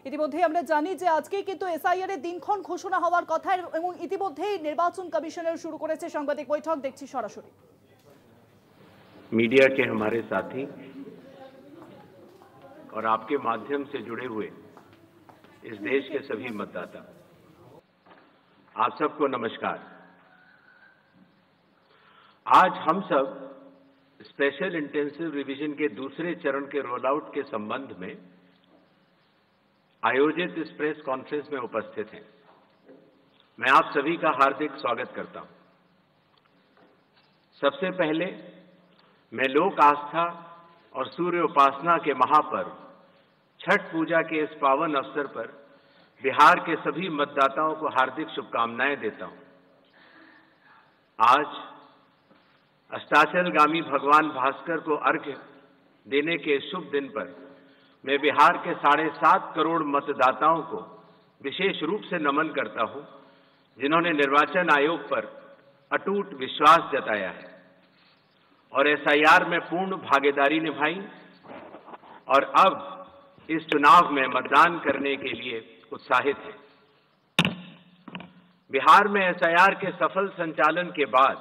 ইতিমধ্যেই আমরা জানি যে আজকেই কিন্তু এসআইআর এর দিনক্ষণ ঘোষণা হওয়ার কথা এবং ইতিমধ্যেই নির্বাচন কমিশনের শুরু করেছে সাংবাদিক বৈঠক। দেখছি সরাসরি। मीडिया के हमारे साथी और आपके माध्यम से जुड़े हुए इस देश के सभी मतदाता, आप सबको नमस्कार। आज हम सब स्पेशल इंटेंसिव रिवीजन के दूसरे चरण के रोल आउट के संबंध में आयोजित इस प्रेस कॉन्फ्रेंस में उपस्थित हैं। मैं आप सभी का हार्दिक स्वागत करता हूं। सबसे पहले मैं लोक आस्था और सूर्य उपासना के महापर्व छठ पूजा के इस पावन अवसर पर बिहार के सभी मतदाताओं को हार्दिक शुभकामनाएं देता हूं। आज अस्ताचलगामी भगवान भास्कर को अर्घ्य देने के शुभ दिन पर मैं बिहार के 7.5 करोड़ मतदाताओं को विशेष रूप से नमन करता हूं, जिन्होंने निर्वाचन आयोग पर अटूट विश्वास जताया है और एसआईआर में पूर्ण भागीदारी निभाई और अब इस चुनाव में मतदान करने के लिए उत्साहित है। बिहार में एसआईआर के सफल संचालन के बाद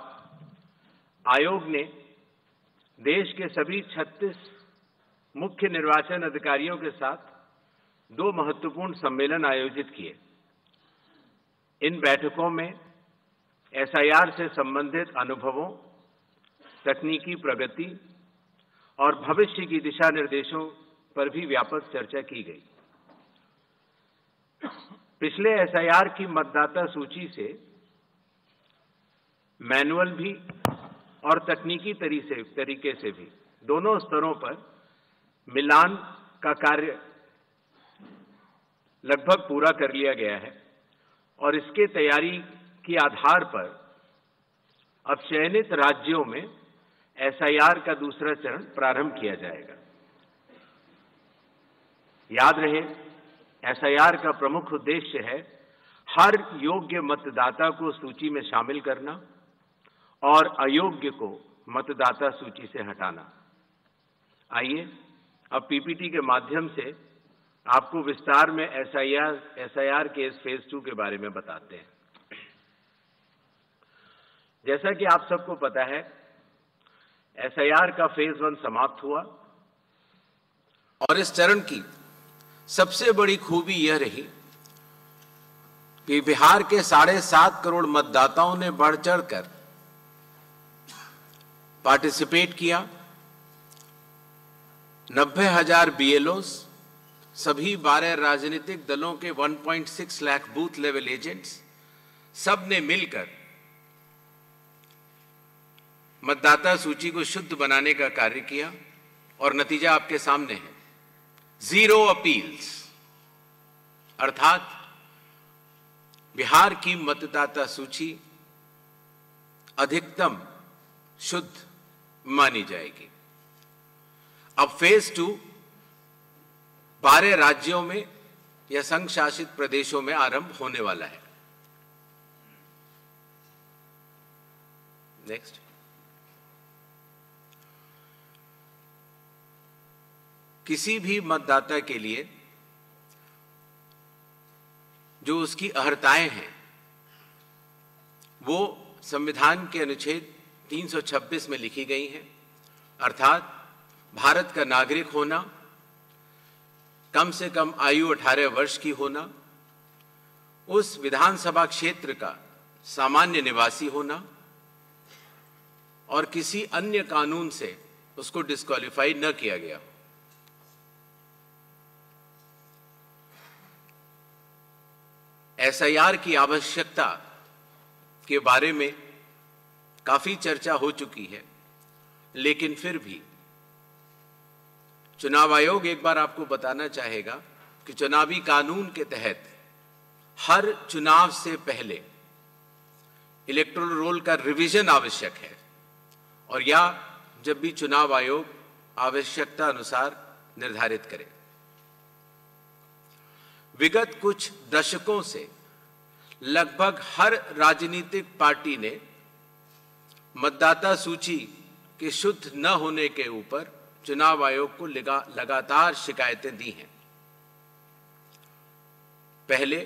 आयोग ने देश के सभी 36 मुख्य निर्वाचन अधिकारियों के साथ 2 महत्वपूर्ण सम्मेलन आयोजित किए। इन बैठकों में एसआईआर से संबंधित अनुभवों, तकनीकी प्रगति और भविष्य की दिशा निर्देशों पर भी व्यापक चर्चा की गई। पिछले एसआईआर की मतदाता सूची से मैनुअल भी और तकनीकी तरीके से भी दोनों स्तरों पर मिलान का कार्य लगभग पूरा कर लिया गया है और इसके तैयारी के आधार पर अब चयनित राज्यों में एसआईआर का दूसरा चरण प्रारंभ किया जाएगा। याद रहे, एसआईआर का प्रमुख उद्देश्य है हर योग्य मतदाता को सूची में शामिल करना और अयोग्य को मतदाता सूची से हटाना। आइए अब पीपीटी के माध्यम से आपको विस्तार में एसआईआर के इस फेज 2 के बारे में बताते हैं। जैसा कि आप सबको पता है, एसआईआर का फेज 1 समाप्त हुआ और इस चरण की सबसे बड़ी खूबी यह रही कि बिहार के 7.5 करोड़ मतदाताओं ने बढ़ चढ़कर पार्टिसिपेट किया। 90,000 बीएलओस, सभी 12 राजनीतिक दलों के 1.6 लाख बूथ लेवल एजेंट्स, सब ने मिलकर मतदाता सूची को शुद्ध बनाने का कार्य किया और नतीजा आपके सामने है। 0 अपील्स, अर्थात बिहार की मतदाता सूची अधिकतम शुद्ध मानी जाएगी। अब फेज 2 12 राज्यों में या संघ शासित प्रदेशों में आरंभ होने वाला है। नेक्स्ट। किसी भी मतदाता के लिए जो उसकी अर्हताएं हैं वो संविधान के अनुच्छेद 326 में लिखी गई हैं, अर्थात भारत का नागरिक होना, कम से कम आयु 18 वर्ष की होना, उस विधानसभा क्षेत्र का सामान्य निवासी होना और किसी अन्य कानून से उसको डिस्क्वालीफाई न किया गया हो। एसआईआर की आवश्यकता के बारे में काफी चर्चा हो चुकी है, लेकिन फिर भी चुनाव आयोग एक बार आपको बताना चाहेगा कि चुनावी कानून के तहत हर चुनाव से पहले इलेक्टोरल रोल का रिवीजन आवश्यक है और या जब भी चुनाव आयोग आवश्यकता अनुसार निर्धारित करे। विगत कुछ दशकों से लगभग हर राजनीतिक पार्टी ने मतदाता सूची के शुद्ध न होने के ऊपर चुनाव आयोग को लगातार शिकायतें दी हैं। पहले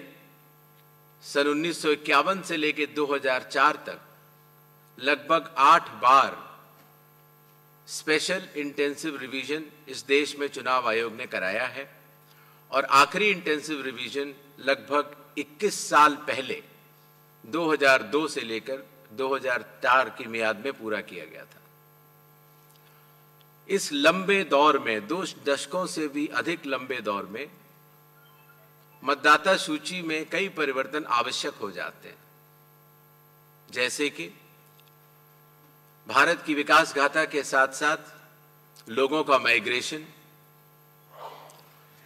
सन 1951 से लेकर 2004 तक लगभग 8 बार स्पेशल इंटेंसिव रिवीजन इस देश में चुनाव आयोग ने कराया है और आखिरी इंटेंसिव रिवीजन लगभग 21 साल पहले 2002 से लेकर 2004 की मियाद में पूरा किया गया था। इस लंबे दौर में, 2 दशकों से भी अधिक लंबे दौर में, मतदाता सूची में कई परिवर्तन आवश्यक हो जाते हैं, जैसे कि भारत की विकास गाथा के साथ साथ लोगों का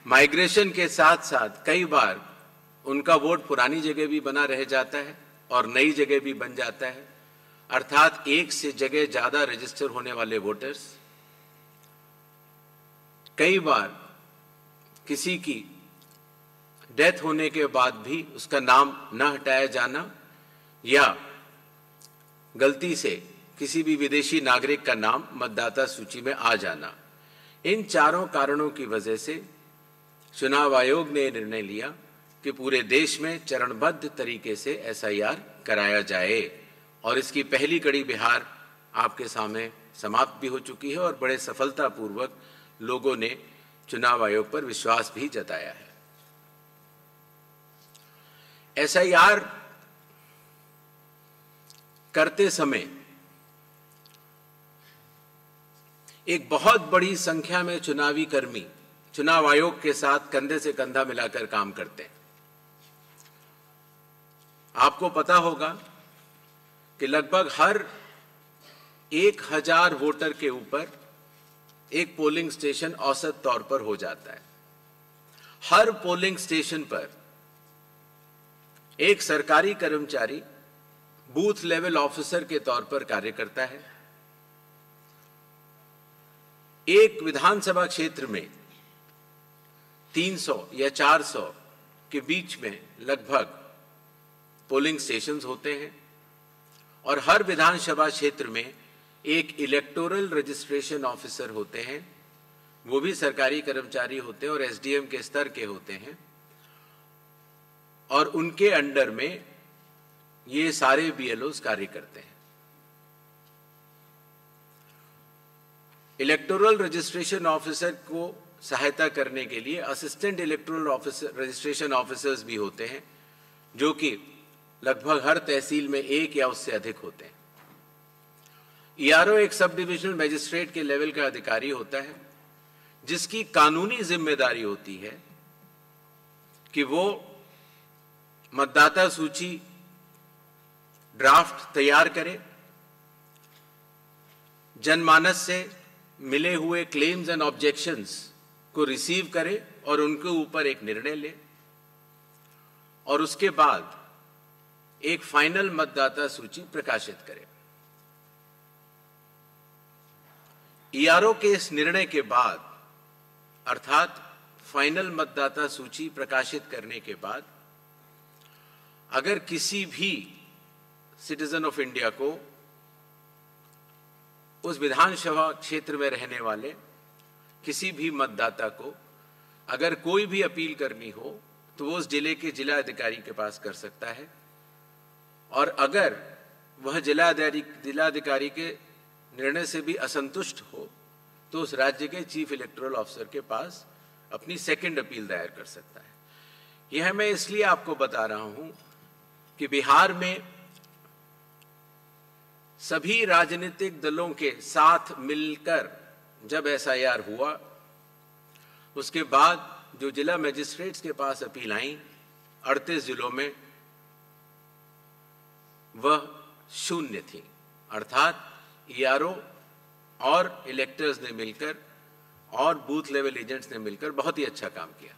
माइग्रेशन के साथ साथ कई बार उनका वोट पुरानी जगह भी बना रह जाता है और नई जगह भी बन जाता है, अर्थात एक से जगह ज्यादा रजिस्टर होने वाले वोटर्स, कई बार किसी की डेथ होने के बाद भी उसका नाम न हटाया जाना या गलती से किसी भी विदेशी नागरिक का नाम मतदाता सूची में आ जाना। इन चारों कारणों की वजह से चुनाव आयोग ने निर्णय लिया कि पूरे देश में चरणबद्ध तरीके से एसआईआर कराया जाए और इसकी पहली कड़ी बिहार आपके सामने समाप्त भी हो चुकी है और बड़े सफलतापूर्वक लोगों ने चुनाव आयोग पर विश्वास भी जताया है। एसआईआर करते समय एक बहुत बड़ी संख्या में चुनावी कर्मी चुनाव आयोग के साथ कंधे से कंधा मिलाकर काम करते हैं। आपको पता होगा कि लगभग हर 1000 वोटर के ऊपर एक पोलिंग स्टेशन औसत तौर पर हो जाता है। हर पोलिंग स्टेशन पर एक सरकारी कर्मचारी बूथ लेवल ऑफिसर के तौर पर कार्य करता है। एक विधानसभा क्षेत्र में 300 या 400 के बीच में लगभग पोलिंग स्टेशंस होते हैं और हर विधानसभा क्षेत्र में एक इलेक्टोरल रजिस्ट्रेशन ऑफिसर होते हैं, वो भी सरकारी कर्मचारी होते हैं और एसडीएम के स्तर के होते हैं और उनके अंडर में ये सारे बीएलओस कार्य करते हैं। इलेक्टोरल रजिस्ट्रेशन ऑफिसर को सहायता करने के लिए assistant electoral officer registration officers भी होते हैं, जो कि लगभग हर तहसील में एक या उससे अधिक होते हैं। ईआरओ एक सब डिविजनल मजिस्ट्रेट के लेवल का अधिकारी होता है, जिसकी कानूनी जिम्मेदारी होती है कि वो मतदाता सूची ड्राफ्ट तैयार करे, जनमानस से मिले हुए क्लेम्स एंड ऑब्जेक्शंस को रिसीव करे और उनके ऊपर एक निर्णय ले और उसके बाद एक फाइनल मतदाता सूची प्रकाशित करे। ईआरओ के इस निर्णय के बाद, अर्थात फाइनल मतदाता सूची प्रकाशित करने के बाद, अगर किसी भी सिटीजन ऑफ इंडिया को, उस विधानसभा क्षेत्र में रहने वाले किसी भी मतदाता को अगर कोई भी अपील करनी हो तो वो उस जिले के जिला अधिकारी के पास कर सकता है और अगर वह जिलाधिकारी के निर्णय से भी असंतुष्ट हो तो उस राज्य के चीफ इलेक्टोरल ऑफिसर के पास अपनी सेकंड अपील दायर कर सकता है। यह मैं इसलिए आपको बता रहा हूं कि बिहार में सभी राजनीतिक दलों के साथ मिलकर जब एसआईआर हुआ, उसके बाद जो जिला मजिस्ट्रेट्स के पास अपील आई 38 जिलों में, वह 0 थी। अर्थात ईआरओ और इलेक्टर्स ने मिलकर और बूथ लेवल एजेंट्स ने मिलकर बहुत ही अच्छा काम किया।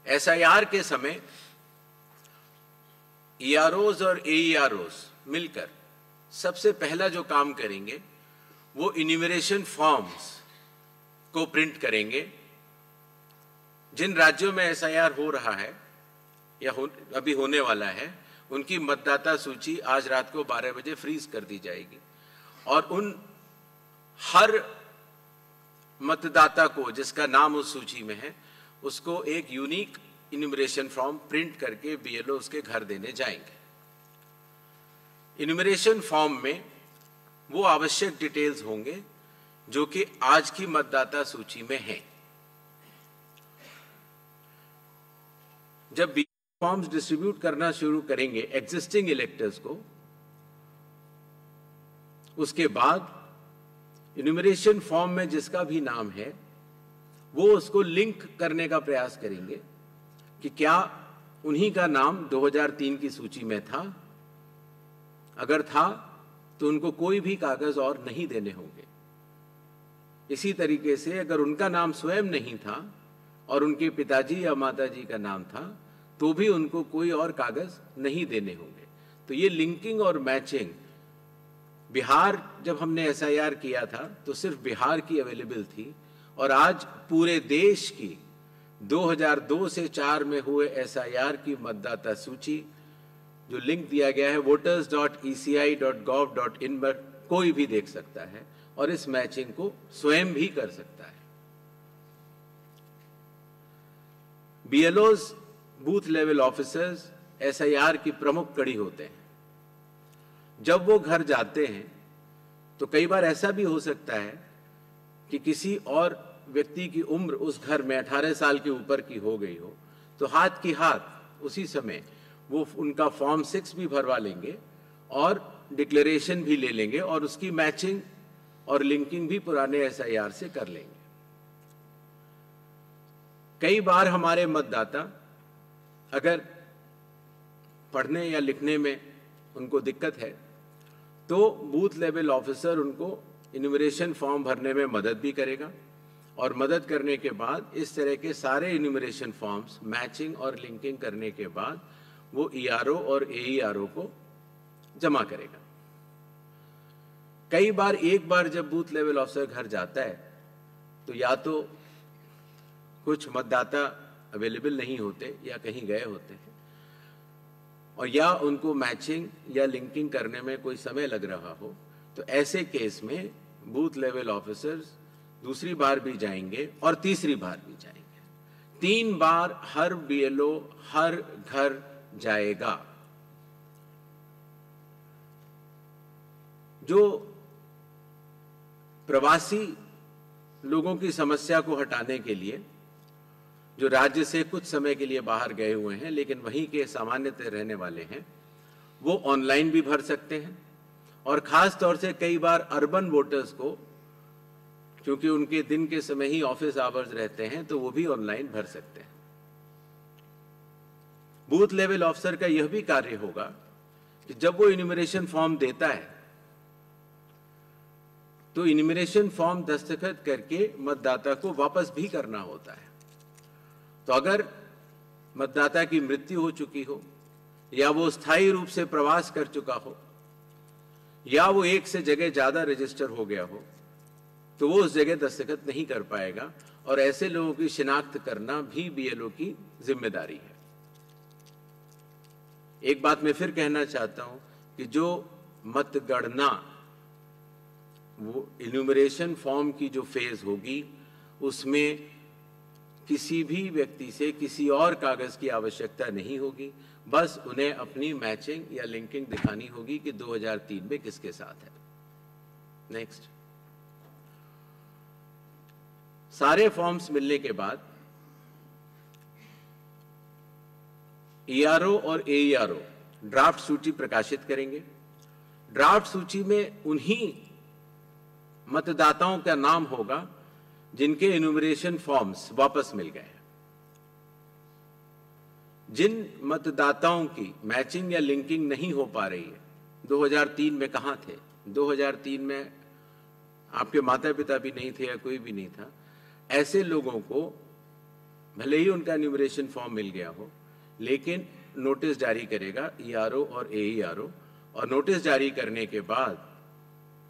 एसआईआर के समय ईआरओज और एईआरओज मिलकर सबसे पहला जो काम करेंगे वो इन्यूमरेशन फॉर्म्स को प्रिंट करेंगे। जिन राज्यों में एसआईआर हो रहा है या अभी होने वाला है, उनकी मतदाता सूची आज रात को 12 बजे फ्रीज कर दी जाएगी और उन हर मतदाता को जिसका नाम उस सूची में है उसको एक यूनिक इन्यूमरेशन फॉर्म प्रिंट करके बीएलओ उसके घर देने जाएंगे। इन्यूमरेशन फॉर्म में वो आवश्यक डिटेल्स होंगे जो कि आज की मतदाता सूची में हैं। जब बीएलओ फॉर्म्स डिस्ट्रीब्यूट करना शुरू करेंगे एग्जिस्टिंग इलेक्टर्स को, उसके बाद इन्यूमरेशन फॉर्म में जिसका भी नाम है वो उसको लिंक करने का प्रयास करेंगे कि क्या उन्हीं का नाम 2003 की सूची में था। अगर था तो उनको कोई भी कागज और नहीं देने होंगे। इसी तरीके से अगर उनका नाम स्वयं नहीं था और उनके पिताजी या माताजी का नाम था तो भी उनको कोई और कागज नहीं देने होंगे। तो ये लिंकिंग और मैचिंग, बिहार जब हमने एसआईआर किया था तो सिर्फ बिहार की अवेलेबल थी, और आज पूरे देश की 2002 से 4 में हुए एसआईआर की मतदाता सूची जो लिंक दिया गया है voters.eci.gov.in पर कोई भी देख सकता है और इस मैचिंग को स्वयं भी कर सकता है। बीएलओज बूथ लेवल ऑफिसर्स एसआईआर की प्रमुख कड़ी होते हैं। जब वो घर जाते हैं तो कई बार ऐसा भी हो सकता है कि किसी और व्यक्ति की उम्र उस घर में 18 साल के ऊपर की हो गई हो, तो हाथ की हाथ उसी समय वो उनका फॉर्म 6 भी भरवा लेंगे और डिक्लेरेशन भी ले लेंगे और उसकी मैचिंग और लिंकिंग भी पुराने एसआईआर से कर लेंगे। कई बार हमारे मतदाता अगर पढ़ने या लिखने में उनको दिक्कत है तो बूथ लेवल ऑफिसर उनको इन्यूमरेशन फॉर्म भरने में मदद भी करेगा, और मदद करने के बाद इस तरह के सारे इन्यूमरेशन फॉर्म्स मैचिंग और लिंकिंग करने के बाद वो ईआरओ और एईआरओ को जमा करेगा। कई बार एक बार जब बूथ लेवल ऑफिसर घर जाता है तो या तो कुछ मतदाता अवेलेबल नहीं होते या कहीं गए होते हैं, और या उनको मैचिंग या लिंकिंग करने में कोई समय लग रहा हो, तो ऐसे केस में बूथ लेवल ऑफिसर्स दूसरी बार भी जाएंगे और तीसरी बार भी जाएंगे। 3 बार हर बीएलओ हर घर जाएगा। जो प्रवासी लोगों की समस्या को हटाने के लिए, जो राज्य से कुछ समय के लिए बाहर गए हुए हैं लेकिन वहीं के सामान्यतः रहने वाले हैं, वो ऑनलाइन भी भर सकते हैं, और खास तौर से कई बार अर्बन वोटर्स को, क्योंकि उनके दिन के समय ही ऑफिस आवर्स रहते हैं, तो वो भी ऑनलाइन भर सकते हैं। बूथ लेवल ऑफिसर का यह भी कार्य होगा कि जब वो इन्यूमरेशन फॉर्म देता है तो इन्यूमरेशन फॉर्म दस्तखत करके मतदाता को वापस भी करना होता है। तो अगर मतदाता की मृत्यु हो चुकी हो, या वो स्थायी रूप से प्रवास कर चुका हो, या वो एक से जगह ज्यादा रजिस्टर हो गया हो, तो वो उस जगह दस्तखत नहीं कर पाएगा, और ऐसे लोगों की शिनाख्त करना भी बीएलओ की जिम्मेदारी है। एक बात मैं फिर कहना चाहता हूं कि जो मतगणना, वो इन्यूमरेशन फॉर्म की जो फेज होगी उसमें किसी भी व्यक्ति से किसी और कागज की आवश्यकता नहीं होगी, बस उन्हें अपनी मैचिंग या लिंकिंग दिखानी होगी कि 2003 में किसके साथ है। नेक्स्ट, सारे फॉर्म्स मिलने के बाद ईआरओ और एईआरओ ड्राफ्ट सूची प्रकाशित करेंगे। ड्राफ्ट सूची में उन्हीं मतदाताओं का नाम होगा जिनके इन्यूमरेशन फॉर्म्स वापस मिल गए हैं। जिन मतदाताओं की मैचिंग या लिंकिंग नहीं हो पा रही है, 2003 में कहां थे, 2003 में आपके माता पिता भी नहीं थे या कोई भी नहीं था, ऐसे लोगों को भले ही उनका इन्यूमरेशन फॉर्म मिल गया हो, लेकिन नोटिस जारी करेगा ईआरओ और एईआरओ, और नोटिस जारी करने के बाद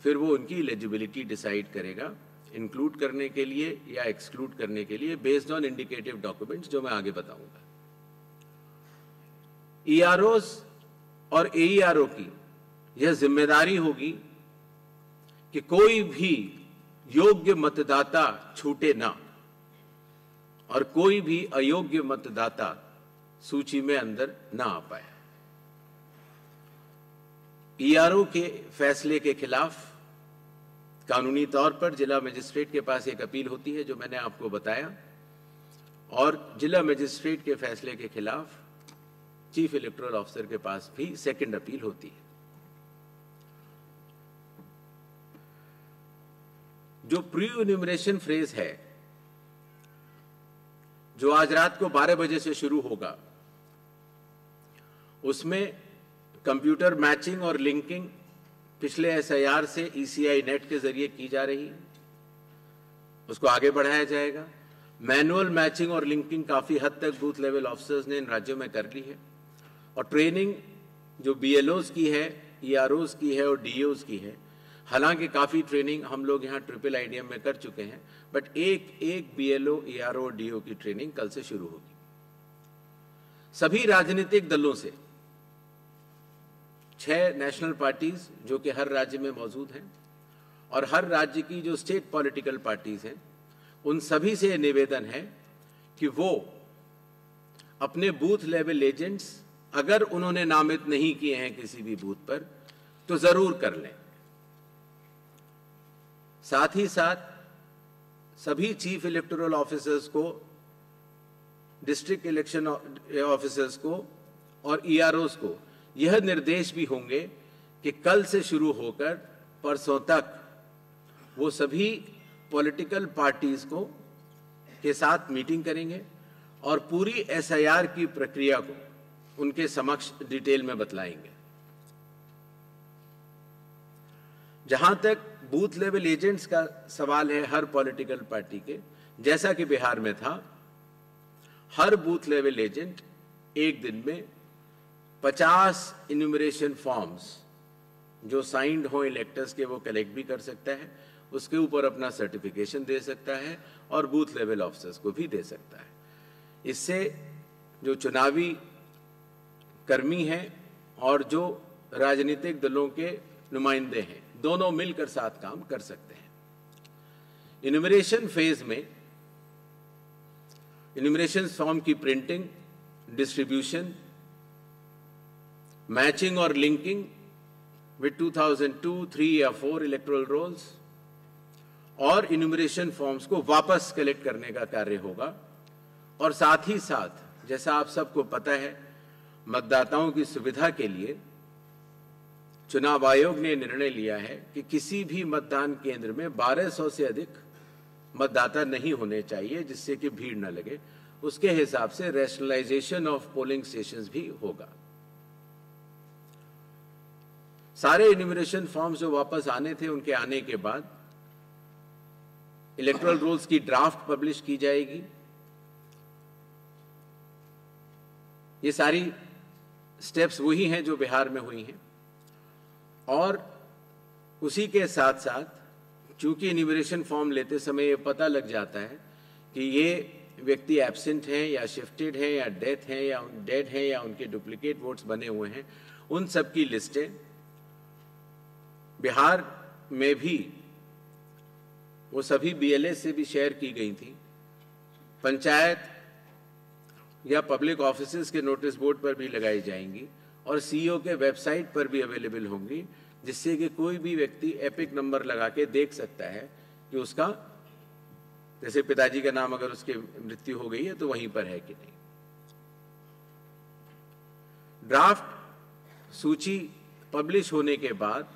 फिर वो उनकी एलिजिबिलिटी डिसाइड करेगा इंक्लूड करने के लिए या एक्सक्लूड करने के लिए बेस्ड ऑन इंडिकेटिव डॉक्यूमेंट्स, जो मैं आगे बताऊंगा। ईआरओस और एईआरओ की यह जिम्मेदारी होगी कि कोई भी योग्य मतदाता छूटे ना और कोई भी अयोग्य मतदाता सूची में अंदर ना आ पाए। ईआरओ के फैसले के खिलाफ कानूनी तौर पर जिला मजिस्ट्रेट के पास एक अपील होती है, जो मैंने आपको बताया, और जिला मजिस्ट्रेट के फैसले के खिलाफ चीफ इलेक्टोरल ऑफिसर के पास भी सेकंड अपील होती है। जो प्री इन्यूमरेशन फेज है, जो आज रात को 12 बजे से शुरू होगा, उसमें कंप्यूटर मैचिंग और लिंकिंग पिछले एसआईआर से ईसीआई नेट के जरिए की जा रही है, उसको आगे बढ़ाया जाएगा। मैनुअल मैचिंग और लिंकिंग काफी हद तक बूथ लेवल ऑफिसर्स ने इन राज्यों में कर ली है, और ट्रेनिंग जो बीएलओज की है, ईआरओज की है और डीओज की है। हालांकि काफी ट्रेनिंग हम लोग यहाँ ट्रिपल आईडीएम में कर चुके हैं, बट एक बीएलओ, ईआरओ और डीओ की ट्रेनिंग कल से शुरू होगी। सभी राजनीतिक दलों से 6 नेशनल पार्टीज जो कि हर राज्य में मौजूद हैं, और हर राज्य की जो स्टेट पॉलिटिकल पार्टीज हैं, उन सभी से निवेदन है कि वो अपने बूथ लेवल एजेंट्स अगर उन्होंने नामित नहीं किए हैं किसी भी बूथ पर, तो जरूर कर लें। साथ ही साथ सभी चीफ इलेक्टोरल ऑफिसर्स को, डिस्ट्रिक्ट इलेक्शन ऑफिसर्स को और ईआरओस को यह निर्देश भी होंगे कि कल से शुरू होकर परसों तक वो सभी पॉलिटिकल पार्टीज को के साथ मीटिंग करेंगे और पूरी एसआईआर की प्रक्रिया को उनके समक्ष डिटेल में बतलाएंगे। जहां तक बूथ लेवल एजेंट्स का सवाल है हर पॉलिटिकल पार्टी के, जैसा कि बिहार में था, हर बूथ लेवल एजेंट एक दिन में 50 इन्यूमरेशन फॉर्म्स जो साइंड हो इलेक्टर्स के वो कलेक्ट भी कर सकता है, उसके ऊपर अपना सर्टिफिकेशन दे सकता है और बूथ लेवल ऑफिसर्स को भी दे सकता है। इससे जो चुनावी कर्मी हैं और जो राजनीतिक दलों के नुमाइंदे हैं, दोनों मिलकर साथ काम कर सकते हैं। इन्यूमरेशन फेज में इन्यूमरेशन फॉर्म की प्रिंटिंग, डिस्ट्रीब्यूशन, मैचिंग और लिंकिंग विद 2002, 3 या 4 इलेक्टोरल रोल्स और इन्यूमरेशन फॉर्म्स को वापस कलेक्ट करने का कार्य होगा। और साथ ही साथ, जैसा आप सबको पता है, मतदाताओं की सुविधा के लिए चुनाव आयोग ने निर्णय लिया है कि किसी भी मतदान केंद्र में 1200 से अधिक मतदाता नहीं होने चाहिए, जिससे कि भीड़ न लगे। उसके हिसाब से रैशनलाइजेशन ऑफ पोलिंग स्टेशंस भी होगा। सारे इन्यूमरेशन फॉर्म्स जो वापस आने थे, उनके आने के बाद इलेक्टोरल रोल्स की ड्राफ्ट पब्लिश की जाएगी। ये सारी स्टेप्स वही हैं जो बिहार में हुई हैं, और उसी के साथ साथ चूंकि इन्यूमरेशन फॉर्म लेते समय ये पता लग जाता है कि ये व्यक्ति एब्सेंट हैं या शिफ्टेड हैं या डेथ हैं या डेड हैं या उनके डुप्लीकेट वोट्स बने हुए हैं, उन सब की लिस्टें बिहार में भी वो सभी बीएलए से भी शेयर की गई थी। पंचायत या पब्लिक ऑफिसेज के नोटिस बोर्ड पर भी लगाई जाएंगी और सीईओ के वेबसाइट पर भी अवेलेबल होंगी, जिससे कि कोई भी व्यक्ति एपिक नंबर लगा के देख सकता है कि उसका, जैसे पिताजी का नाम अगर उसकी मृत्यु हो गई है तो वहीं पर है कि नहीं। ड्राफ्ट सूची पब्लिश होने के बाद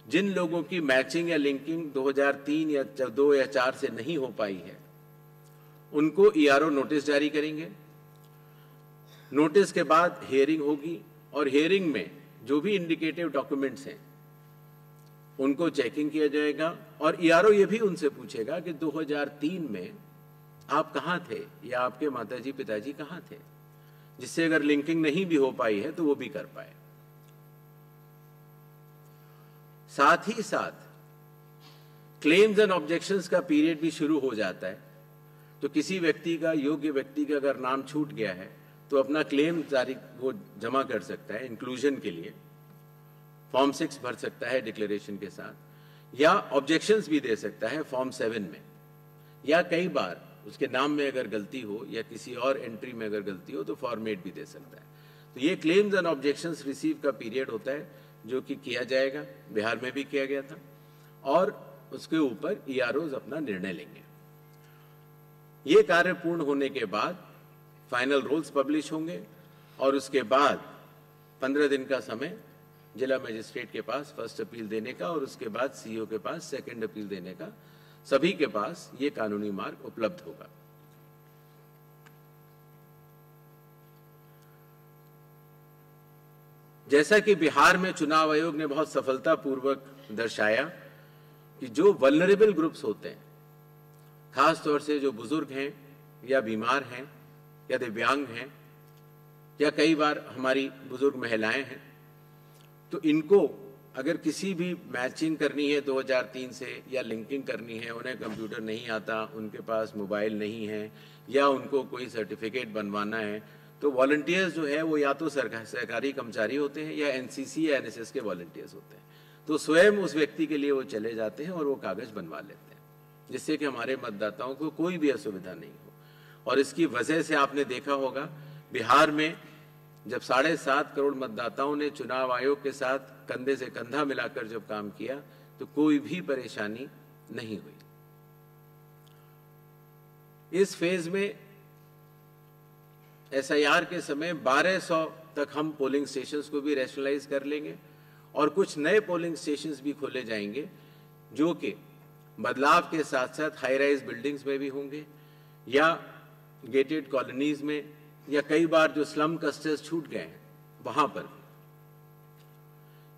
जिन लोगों की मैचिंग या लिंकिंग 2003 या 2 या 4 से नहीं हो पाई है, उनको ईआरओ नोटिस जारी करेंगे। नोटिस के बाद हियरिंग होगी और हियरिंग में जो भी इंडिकेटिव डॉक्यूमेंट्स हैं उनको चेकिंग किया जाएगा और ईआरओ ये भी उनसे पूछेगा कि 2003 में आप कहाँ थे या आपके माताजी पिताजी कहाँ थे, जिससे अगर लिंकिंग नहीं भी हो पाई है तो वो भी कर पाए। साथ ही साथ क्लेम्स एंड ऑब्जेक्शंस का पीरियड भी शुरू हो जाता है। तो किसी व्यक्ति का, योग्य व्यक्ति का अगर नाम छूट गया है तो अपना क्लेम तारीख वो जमा कर सकता है। इंक्लूजन के लिए फॉर्म 6 भर सकता है डिक्लेरेशन के साथ, या ऑब्जेक्शंस भी दे सकता है फॉर्म 7 में, या कई बार उसके नाम में अगर गलती हो या किसी और एंट्री में अगर गलती हो तो फॉर्मेट भी दे सकता है। तो ये क्लेम्स एंड ऑब्जेक्शंस रिसीव का पीरियड होता है जो कि किया जाएगा, बिहार में भी किया गया था, और उसके ऊपर ईआरओज अपना निर्णय लेंगे। ये कार्य पूर्ण होने के बाद फाइनल रूल्स पब्लिश होंगे और उसके बाद 15 दिन का समय जिला मजिस्ट्रेट के पास फर्स्ट अपील देने का और उसके बाद सीईओ के पास सेकंड अपील देने का, सभी के पास ये कानूनी मार्ग उपलब्ध होगा। जैसा कि बिहार में चुनाव आयोग ने बहुत सफलतापूर्वक दर्शाया कि जो वल्नरेबल ग्रुप्स होते हैं, खास तौर से जो बुजुर्ग हैं या बीमार हैं या दिव्यांग हैं या कई बार हमारी बुजुर्ग महिलाएं हैं, तो इनको अगर किसी भी मैचिंग करनी है 2003 से या लिंकिंग करनी है, उन्हें कंप्यूटर नहीं आता, उनके पास मोबाइल नहीं है या उनको कोई सर्टिफिकेट बनवाना है, तो वॉलंटियर्स जो है वो या तो सरकारी कर्मचारी होते हैं या एनसीसी या एनएसएस के वॉलंटियर्स होते हैं। तो स्वयं उस व्यक्ति के लिए वो चले जाते हैं और वो कागज बनवा लेते हैं, जिससे कि हमारे मतदाताओं को कोई भी असुविधा नहीं हो। और इसकी वजह से आपने देखा होगा बिहार में जब 7.5 करोड़ मतदाताओं ने चुनाव आयोग के साथ कंधे से कंधा मिलाकर जब काम किया तो कोई भी परेशानी नहीं हुई। इस फेज में एसआईआर के समय 1200 तक हम पोलिंग स्टेशंस को भी रैशनलाइज कर लेंगे और कुछ नए पोलिंग स्टेशंस भी खोले जाएंगे जो कि बदलाव के साथ साथ हाई राइज बिल्डिंग्स में भी होंगे या गेटेड कॉलोनीज में या कई बार जो स्लम क्लस्टर्स छूट गए हैं वहां पर।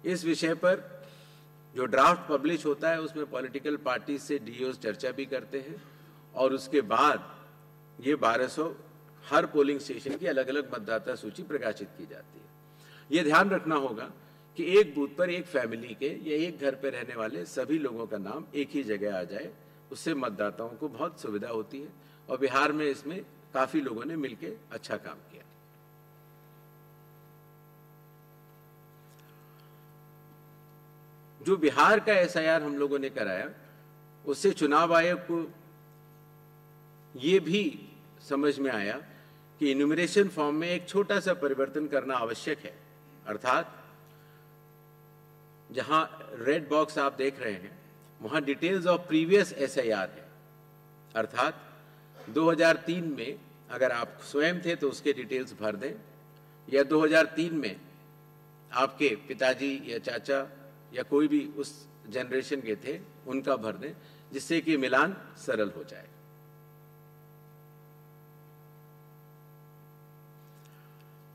इस विषय पर जो ड्राफ्ट पब्लिश होता है उसमें पॉलिटिकल पार्टी से डीओज चर्चा भी करते हैं और उसके बाद ये 1200 हर पोलिंग स्टेशन की अलग अलग मतदाता सूची प्रकाशित की जाती है। ये ध्यान रखना होगा कि एक बूथ पर एक फैमिली के या एक घर पर रहने वाले सभी लोगों का नाम एक ही जगह आ जाए, उससे मतदाताओं को बहुत सुविधा होती है और बिहार में इसमें काफी लोगों ने मिलकर अच्छा काम किया। जो बिहार का एसआईआर हम लोगों ने कराया उससे चुनाव आयोग को ये भी समझ में आया कि इन्यूमरेशन फॉर्म में एक छोटा सा परिवर्तन करना आवश्यक है। अर्थात जहां रेड बॉक्स आप देख रहे हैं वहां डिटेल्स ऑफ प्रीवियस एसआईआर है। अर्थात 2003 में अगर आप स्वयं थे तो उसके डिटेल्स भर दें या 2003 में आपके पिताजी या चाचा या कोई भी उस जनरेशन के थे उनका भर दें, जिससे कि मिलान सरल हो जाए।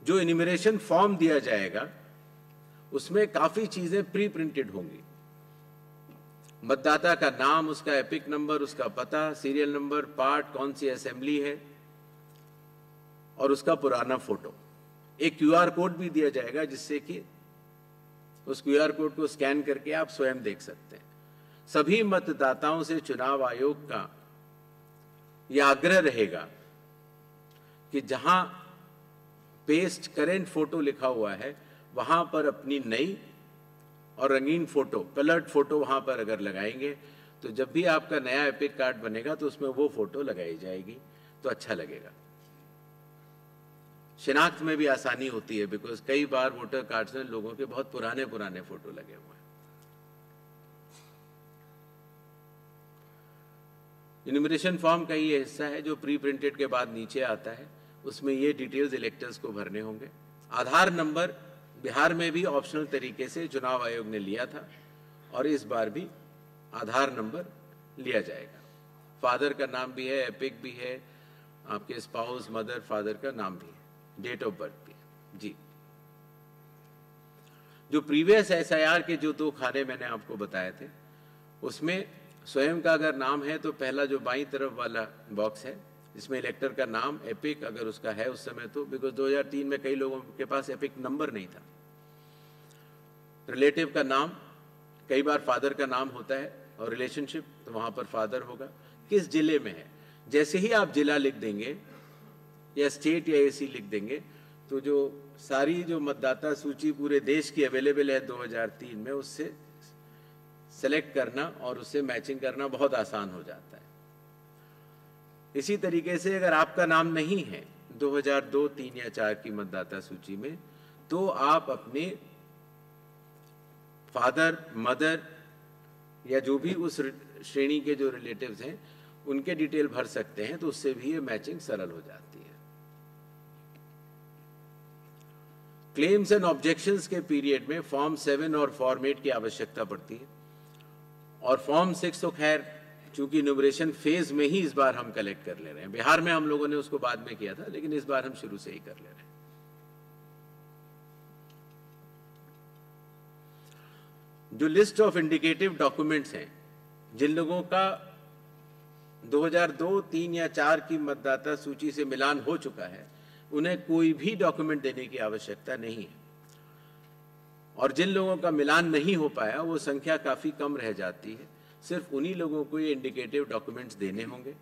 जो इन्यूमरेशन फॉर्म दिया जाएगा उसमें काफी चीजें प्री प्रिंटेड होंगी। मतदाता का नाम, उसका एपिक नंबर, उसका पता, सीरियल नंबर, पार्ट, कौन सी असेंबली है और उसका पुराना फोटो। एक क्यूआर कोड भी दिया जाएगा जिससे कि उस क्यूआर कोड को स्कैन करके आप स्वयं देख सकते हैं। सभी मतदाताओं से चुनाव आयोग का यह आग्रह रहेगा कि जहां पेस्ट करेंट फोटो लिखा हुआ है वहां पर अपनी नई और रंगीन फोटो, कलर्ड फोटो वहां पर अगर लगाएंगे तो जब भी आपका नया एपिक कार्ड बनेगा तो उसमें वो फोटो लगाई जाएगी तो अच्छा लगेगा। शिनाख्त में भी आसानी होती है बिकॉज कई बार वोटर कार्ड्स में लोगों के बहुत पुराने पुराने फोटो लगे हुए हैं। इन्यूमरेशन फॉर्म का ये हिस्सा है जो प्री प्रिंटेड के बाद नीचे आता है, उसमें ये डिटेल्स इलेक्टर्स को भरने होंगे। आधार नंबर बिहार में भी ऑप्शनल तरीके से चुनाव आयोग ने लिया था और इस बार भी आधार नंबर लिया जाएगा। फादर का नाम भी है, एपिक भी है, आपके स्पाउस, मदर, फादर का नाम भी है, डेट ऑफ बर्थ भी है। जी, जो प्रीवियस एसआईआर के जो 2 खाने मैंने आपको बताए थे उसमें स्वयं का अगर नाम है तो पहला जो बाईं तरफ वाला बॉक्स है इसमें इलेक्टर का नाम, एपिक अगर उसका है उस समय तो, बिकॉज 2003 में कई लोगों के पास एपिक नंबर नहीं था। रिलेटिव का नाम, कई बार फादर का नाम होता है और रिलेशनशिप तो वहां पर फादर होगा। किस जिले में है, जैसे ही आप जिला लिख देंगे या स्टेट या एसी लिख देंगे तो जो सारी जो मतदाता सूची पूरे देश की अवेलेबल है 2003 में उससे सेलेक्ट करना और उससे मैचिंग करना बहुत आसान हो जाता है। इसी तरीके से अगर आपका नाम नहीं है 2002, 3 या 4 की मतदाता सूची में, तो आप अपने फादर, मदर या जो भी उस श्रेणी के जो रिलेटिव्स हैं उनके डिटेल भर सकते हैं, तो उससे भी ये मैचिंग सरल हो जाती है। क्लेम्स एंड ऑब्जेक्शंस के पीरियड में फॉर्म 7 और फॉर्म 8 की आवश्यकता पड़ती है, और फॉर्म 6 तो खैर चूंकि न्यूमरेशन फेज में ही इस बार हम कलेक्ट कर ले रहे हैं। बिहार में हम लोगों ने उसको बाद में किया था, लेकिन इस बार हम शुरू से ही कर ले रहे हैं। जो लिस्ट ऑफ इंडिकेटिव डॉक्यूमेंट्स हैं, जिन लोगों का 2002, 3 या 4 की मतदाता सूची से मिलान हो चुका है, उन्हें कोई भी डॉक्यूमेंट देने की आवश्यकता नहीं है। और जिन लोगों का मिलान नहीं हो पाया, वो संख्या काफी कम रह जाती है। सिर्फ उन्हीं लोगों को ये इंडिकेटिव डॉक्यूमेंट्स देने होंगे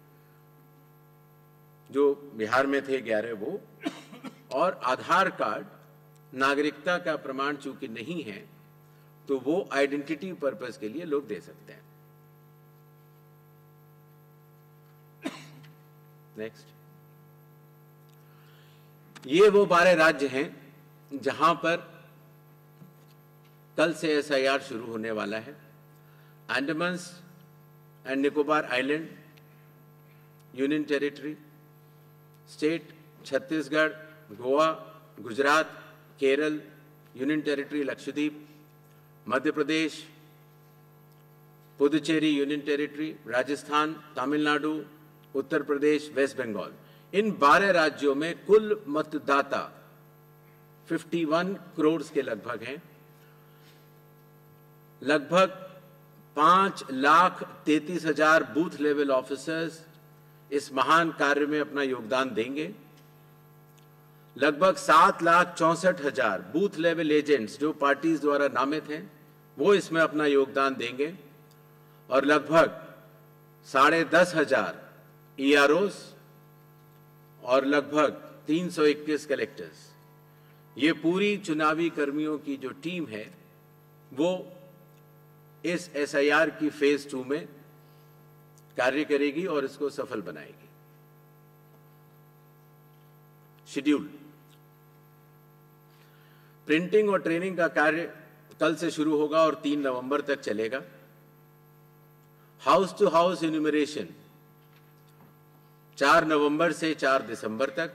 जो बिहार में थे 11 वो, और आधार कार्ड, नागरिकता का प्रमाण चूंकि नहीं है तो वो आइडेंटिटी पर्पस के लिए लोग दे सकते हैं। नेक्स्ट, ये वो 12 राज्य हैं जहां पर कल से SIR शुरू होने वाला है। Andaman and Nicobar island union territory, state Chhattisgarh, Goa, Gujarat, Kerala, union territory Lakshadweep, Madhya Pradesh, Puducherry union territory, Rajasthan, Tamil Nadu, Uttar Pradesh, west Bengal. इन 12 राज्यों में कुल मतदाता 51 करोड़ के लगभग हैं। लगभग 5,33,000 बूथ लेवल ऑफिसर्स इस महान कार्य में अपना योगदान देंगे। लगभग 7,64,000 बूथ लेवल एजेंट्स जो पार्टीज द्वारा नामित हैं, वो इसमें अपना योगदान देंगे। और लगभग 10,500 EROs और लगभग 321 कलेक्टर्स, ये पूरी चुनावी कर्मियों की जो टीम है वो इस SIR की फेज 2 में कार्य करेगी और इसको सफल बनाएगी। शेड्यूल, प्रिंटिंग और ट्रेनिंग का कार्य कल से शुरू होगा और 3 नवंबर तक चलेगा। हाउस टू हाउस इन्यूमरेशन 4 नवंबर से 4 दिसंबर तक।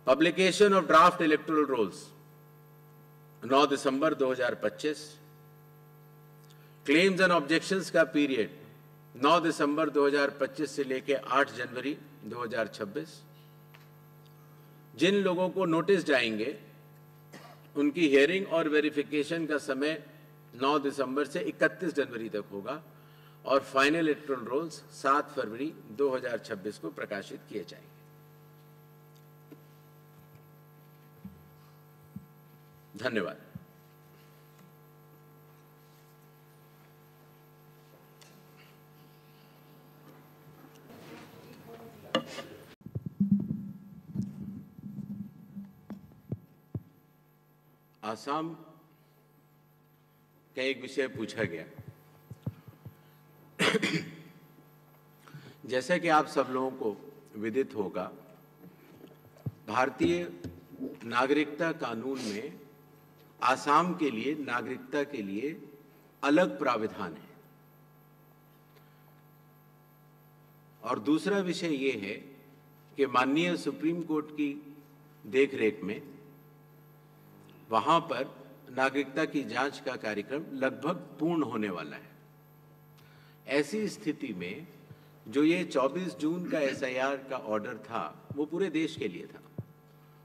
Publication of draft electoral rolls 9 दिसंबर 2025। क्लेम्स एंड ऑब्जेक्शंस का पीरियड 9 दिसंबर 2025 से लेकर 8 जनवरी 2026। जिन लोगों को नोटिस जाएंगे उनकी हियरिंग और वेरिफिकेशन का समय 9 दिसंबर से 31 जनवरी तक होगा, और फाइनल इलेक्टोरल रोल्स 7 फरवरी 2026 को प्रकाशित किए जाएंगे। धन्यवाद। आसाम का एक विषय पूछा गया। जैसा कि आप सब लोगों को विदित होगा, भारतीय नागरिकता कानून में आसाम के लिए नागरिकता के लिए अलग प्राविधान है। और दूसरा विषय ये है कि माननीय सुप्रीम कोर्ट की देखरेख में वहां पर नागरिकता की जांच का कार्यक्रम लगभग पूर्ण होने वाला है। ऐसी स्थिति में जो ये 24 जून का SIR का ऑर्डर था वो पूरे देश के लिए था,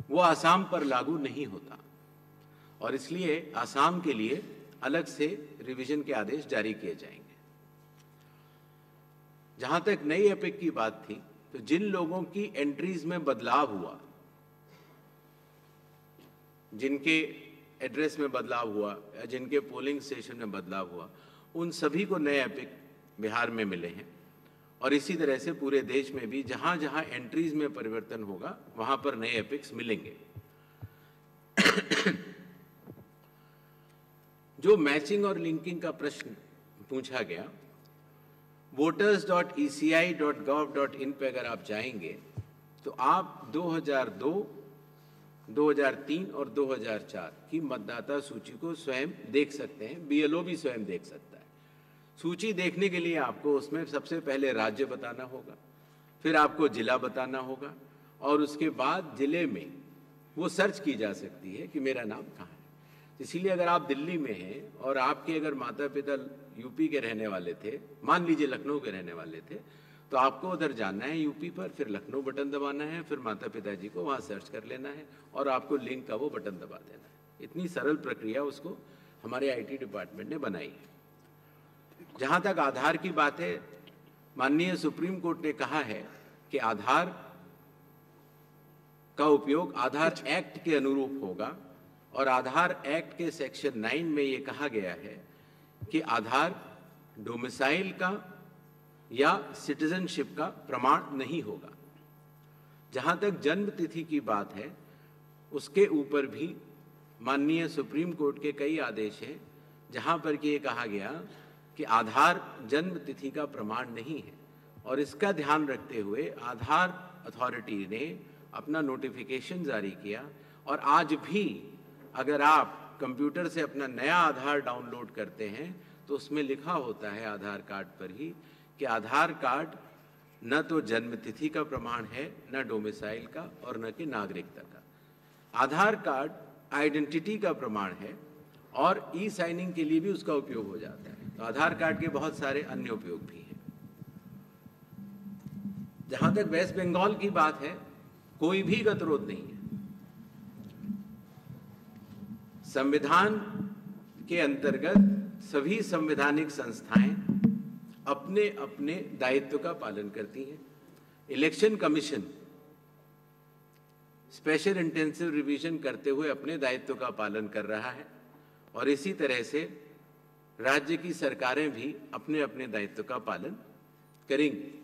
वो आसाम पर लागू नहीं होता, और इसलिए आसाम के लिए अलग से रिवीजन के आदेश जारी किए जाएंगे। जहां तक नई एपिक की बात थी, तो जिन लोगों की एंट्रीज में बदलाव हुआ, जिनके एड्रेस में बदलाव हुआ या जिनके पोलिंग स्टेशन में बदलाव हुआ, उन सभी को नए एपिक बिहार में मिले हैं। और इसी तरह से पूरे देश में भी जहां जहां एंट्रीज में परिवर्तन होगा वहां पर नए एपिक्स मिलेंगे। जो मैचिंग और लिंकिंग का प्रश्न पूछा गया, voters.eci.gov.in पे अगर आप जाएंगे तो आप 2002, 2003 और 2004 की मतदाता सूची को स्वयं देख सकते हैं। BLO भी स्वयं देख सकता है। सूची देखने के लिए आपको उसमें सबसे पहले राज्य बताना होगा, फिर आपको जिला बताना होगा, और उसके बाद जिले में वो सर्च की जा सकती है कि मेरा नाम कहाँ है। इसीलिए अगर आप दिल्ली में हैं और आपके अगर माता पिता यूपी के रहने वाले थे, मान लीजिए लखनऊ के रहने वाले थे, तो आपको उधर जाना है यूपी पर, फिर लखनऊ बटन दबाना है, फिर माता पिताजी को वहाँ सर्च कर लेना है और आपको लिंक का वो बटन दबा देना है। इतनी सरल प्रक्रिया उसको हमारे IT डिपार्टमेंट ने बनाई है। जहाँ तक आधार की बात है, माननीय सुप्रीम कोर्ट ने कहा है कि आधार का उपयोग आधार एक्ट के अनुरूप होगा, और आधार एक्ट के सेक्शन 9 में ये कहा गया है कि आधार डोमिसाइल का या सिटीजनशिप का प्रमाण नहीं होगा। जहां तक जन्म तिथि की बात है, उसके ऊपर भी माननीय सुप्रीम कोर्ट के कई आदेश हैं जहां पर कि ये कहा गया कि आधार जन्म तिथि का प्रमाण नहीं है, और इसका ध्यान रखते हुए आधार अथॉरिटी ने अपना नोटिफिकेशन जारी किया। और आज भी अगर आप कंप्यूटर से अपना नया आधार डाउनलोड करते हैं तो उसमें लिखा होता है आधार कार्ड पर ही कि आधार कार्ड न तो जन्म तिथि का प्रमाण है, न डोमिसाइल का, और न कि नागरिकता का। आधार कार्ड आइडेंटिटी का प्रमाण है और ई-साइनिंग के लिए भी उसका उपयोग हो जाता है। तो आधार कार्ड के बहुत सारे अन्य उपयोग भी हैं। जहां तक वेस्ट बंगाल की बात है, कोई भी गतिरोध नहीं है। संविधान के अंतर्गत सभी संवैधानिक संस्थाएं अपने अपने दायित्व का पालन करती हैं। Election commission special intensive revision करते हुए अपने दायित्व का पालन कर रहा है, और इसी तरह से राज्य की सरकारें भी अपने अपने दायित्व का पालन करेंगी।